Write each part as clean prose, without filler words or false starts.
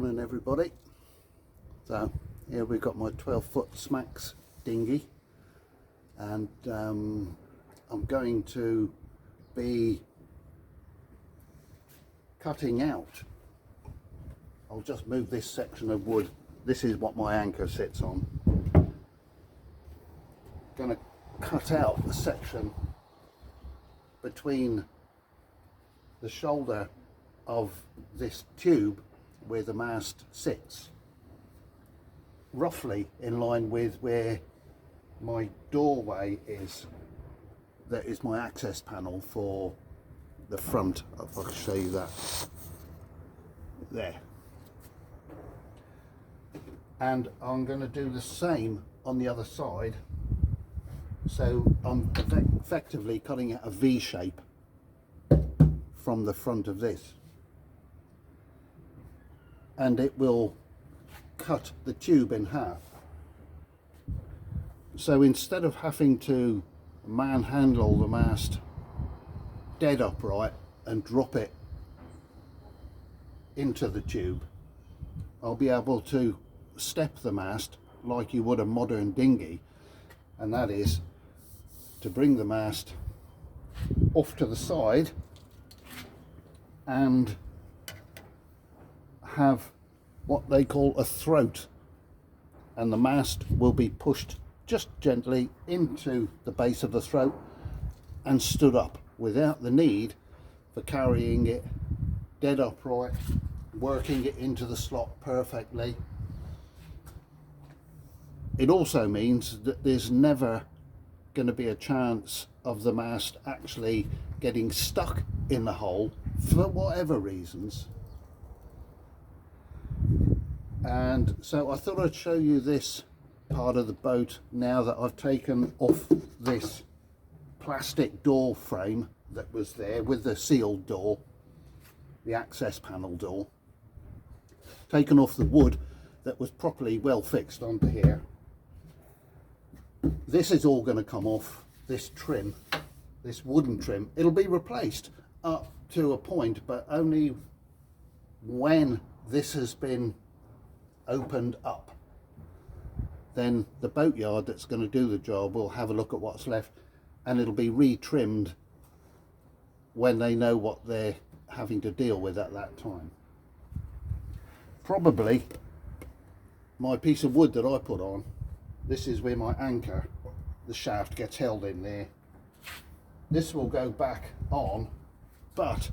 Morning everybody. So here we've got my 12-foot smacks dinghy, and I'm going to be cutting out. I'll just move this section of wood. This is what my anchor sits on. Going to cut out the section between the shoulder of this tube where the mast sits, roughly in line with where my doorway is. That is my access panel for the front. If I can show you that there. And I'm going to do the same on the other side. So I'm effectively cutting out a V shape from the front of this, and it will cut the tube in half. So instead of having to manhandle the mast dead upright and drop it into the tube, I'll be able to step the mast like you would a modern dinghy, and that is to bring the mast off to the side and have what they call a throat, and the mast will be pushed just gently into the base of the throat and stood up without the need for carrying it dead upright, working it into the slot perfectly. It also means that there's never going to be a chance of the mast actually getting stuck in the hole for whatever reasons. And so I thought I'd show you this part of the boat now that I've taken off this plastic door frame that was there with the sealed door, the access panel door, taken off the wood that was properly well fixed onto here. This is all going to come off, this trim, this wooden trim. It'll be replaced up to a point, but only when this has been opened up. Then the boatyard that's going to do the job will have a look at what's left, and it'll be re-trimmed when they know what they're having to deal with at that time. Probably my piece of wood that I put on, this is where my anchor, the shaft, gets held in there. This will go back on, but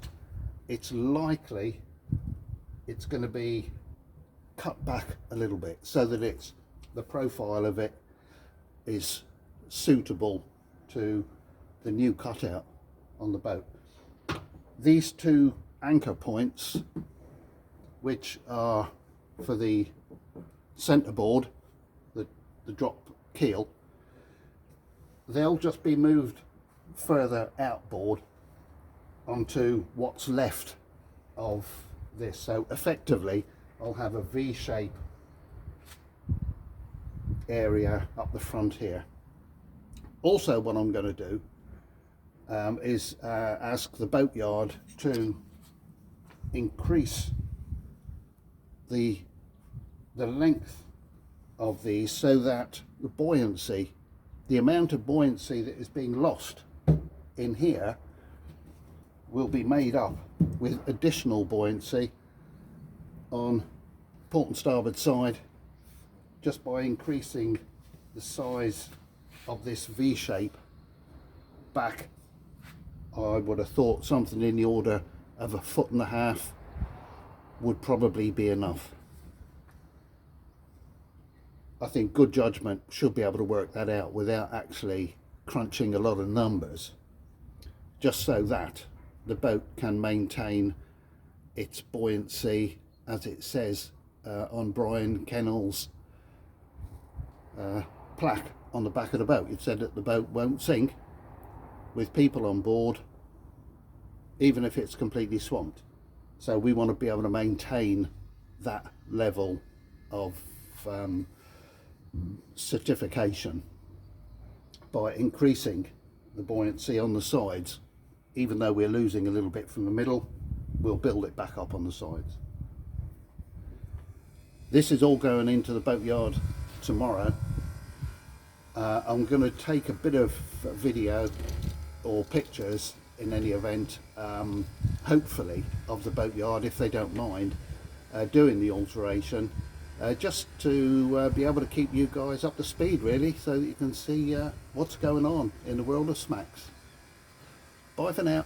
it's likely it's going to be cut back a little bit so that it's the profile of it is suitable to the new cutout on the boat. These two anchor points, which are for the centerboard, the drop keel, they'll just be moved further outboard onto what's left of this. So effectively I'll have a V shape area up the front here. Also, what I'm going to do is ask the boatyard to increase the length of these so that the buoyancy, the amount of buoyancy that is being lost in here, will be made up with additional buoyancy on port and starboard side, just by increasing the size of this V shape back. I would have thought something in the order of 1.5 feet would probably be enough. I think good judgment should be able to work that out without actually crunching a lot of numbers, just so that the boat can maintain its buoyancy, as it says on Brian Kennell's plaque on the back of the boat. It said that the boat won't sink with people on board, even if it's completely swamped. So we want to be able to maintain that level of certification by increasing the buoyancy on the sides. Even though we're losing a little bit from the middle, we'll build it back up on the sides. This is all going into the boatyard tomorrow. I'm going to take a bit of video or pictures in any event, hopefully, of the boatyard, if they don't mind doing the alteration, just to be able to keep you guys up to speed, really, so that you can see what's going on in the world of smacks. Bye for now.